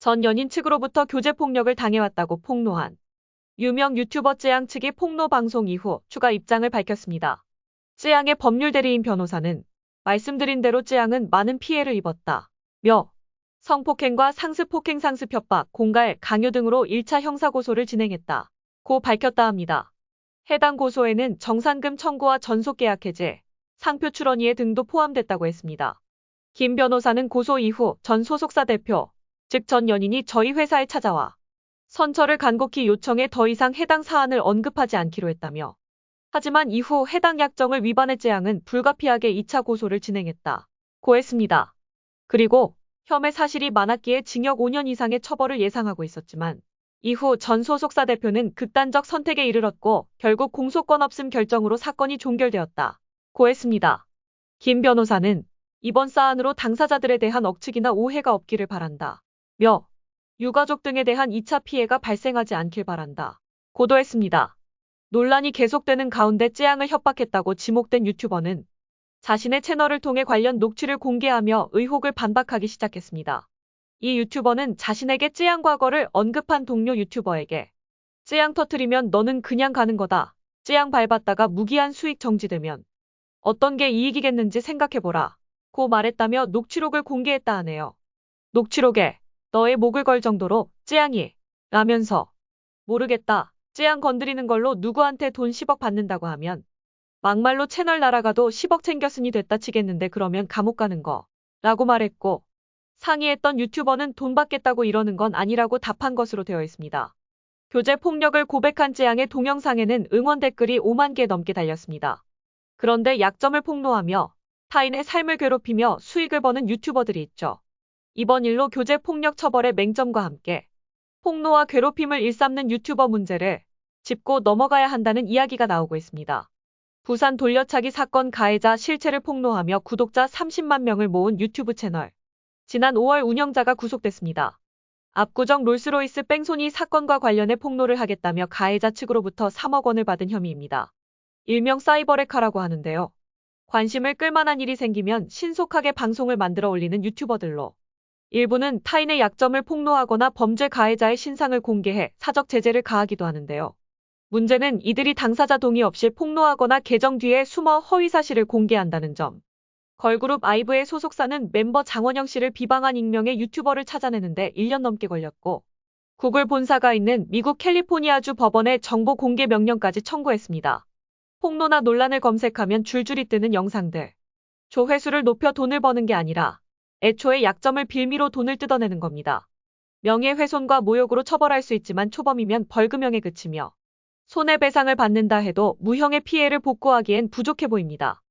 전 연인 측으로부터 교제폭력을 당해왔다고 폭로한 유명 유튜버 쯔양 측이 폭로 방송 이후 추가 입장을 밝혔습니다. 쯔양의 법률 대리인 변호사는 말씀드린 대로 쯔양은 많은 피해를 입었다. 며 성폭행과 상습폭행 상습 협박, 공갈, 강요 등으로 1차 형사고소를 진행했다. 고 밝혔다 합니다. 해당 고소에는 정산금 청구와 전속계약 해제, 상표 출원이해 등도 포함됐다고 했습니다. 김 변호사는 고소 이후 전 소속사 대표, 즉 전 연인이 저희 회사에 찾아와 선처를 간곡히 요청해 더 이상 해당 사안을 언급하지 않기로 했다며, 하지만 이후 해당 약정을 위반해 쯔양은 불가피하게 2차 고소를 진행했다. 고 했습니다. 그리고 혐의 사실이 많았기에 징역 5년 이상의 처벌을 예상하고 있었지만 이후 전 소속사 대표는 극단적 선택에 이르렀고 결국 공소권 없음 결정으로 사건이 종결되었다. 고 했습니다. 김 변호사는 이번 사안으로 당사자들에 대한 억측이나 오해가 없기를 바란다. 며 유가족 등에 대한 2차 피해가 발생하지 않길 바란다. 고도 했습니다. 논란이 계속되는 가운데 쯔양을 협박했다고 지목된 유튜버는 자신의 채널을 통해 관련 녹취를 공개하며 의혹을 반박하기 시작했습니다. 이 유튜버는 자신에게 쯔양 과거를 언급한 동료 유튜버에게 쯔양 터트리면 너는 그냥 가는 거다. 쯔양 밟았다가 무기한 수익 정지되면 어떤 게 이익이겠는지 생각해보라. 고 말했다며 녹취록을 공개했다 하네요. 녹취록에 너의 목을 걸 정도로 쯔양이 라면서 모르겠다. 쯔양 건드리는 걸로 누구한테 돈 10억 받는다고 하면 막말로 채널 날아가도 10억 챙겼으니 됐다 치겠는데 그러면 감옥 가는 거 라고 말했고, 상의했던 유튜버는 돈 받겠다고 이러는 건 아니라고 답한 것으로 되어 있습니다. 교제 폭력을 고백한 쯔양의 동영상에는 응원 댓글이 5만 개 넘게 달렸습니다. 그런데 약점을 폭로하며 타인의 삶을 괴롭히며 수익을 버는 유튜버들이 있죠. 이번 일로 교제 폭력 처벌의 맹점과 함께 폭로와 괴롭힘을 일삼는 유튜버 문제를 짚고 넘어가야 한다는 이야기가 나오고 있습니다. 부산 돌려차기 사건 가해자 실체를 폭로하며 구독자 30만 명을 모은 유튜브 채널. 지난 5월 운영자가 구속됐습니다. 압구정 롤스로이스 뺑소니 사건과 관련해 폭로를 하겠다며 가해자 측으로부터 3억 원을 받은 혐의입니다. 일명 사이버레카라고 하는데요. 관심을 끌만한 일이 생기면 신속하게 방송을 만들어 올리는 유튜버들로 일부는 타인의 약점을 폭로하거나 범죄 가해자의 신상을 공개해 사적 제재를 가하기도 하는데요. 문제는 이들이 당사자 동의 없이 폭로하거나 계정 뒤에 숨어 허위 사실을 공개한다는 점. 걸그룹 아이브의 소속사는 멤버 장원영 씨를 비방한 익명의 유튜버를 찾아내는데 1년 넘게 걸렸고, 구글 본사가 있는 미국 캘리포니아주 법원에 정보 공개 명령까지 청구했습니다. 폭로나 논란을 검색하면 줄줄이 뜨는 영상들. 조회수를 높여 돈을 버는 게 아니라 애초에 약점을 빌미로 돈을 뜯어내는 겁니다. 명예훼손과 모욕으로 처벌할 수 있지만 초범이면 벌금형에 그치며 손해배상을 받는다 해도 무형의 피해를 복구하기엔 부족해 보입니다.